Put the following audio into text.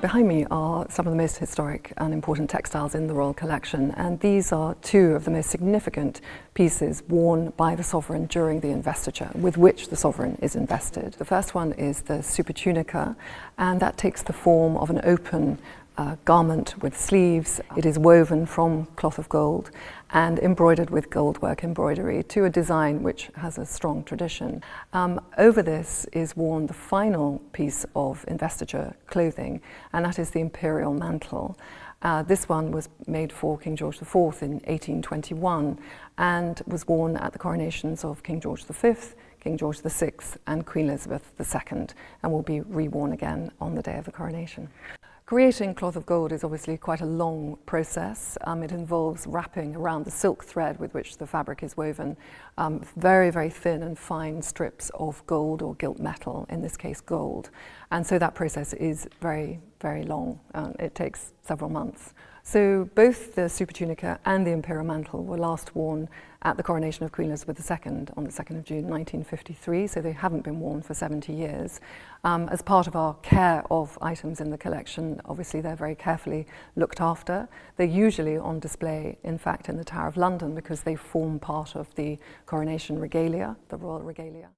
Behind me are some of the most historic and important textiles in the royal collection, and these are two of the most significant pieces worn by the sovereign during the investiture, with which the sovereign is invested. The first one is the Supertunica, and that takes the form of an open garment with sleeves. It is woven from cloth of gold and embroidered with goldwork embroidery to a design which has a strong tradition. Over this is worn the final piece of investiture clothing, and that is the imperial mantle. This one was made for King George IV in 1821 and was worn at the coronations of King George V, King George VI and Queen Elizabeth II, and will be reworn again on the day of the coronation. Creating cloth of gold is obviously quite a long process. It involves wrapping around the silk thread with which the fabric is woven very, very thin and fine strips of gold or gilt metal, in this case gold. And so that process is very, very long. It takes several months. So both the Supertunica and the imperial mantle were last worn at the coronation of Queen Elizabeth II on the 2nd of June 1953, so they haven't been worn for 70 years. As part of our care of items in the collection, obviously they're very carefully looked after. They're usually on display, in fact, in the Tower of London because they form part of the coronation regalia, the royal regalia.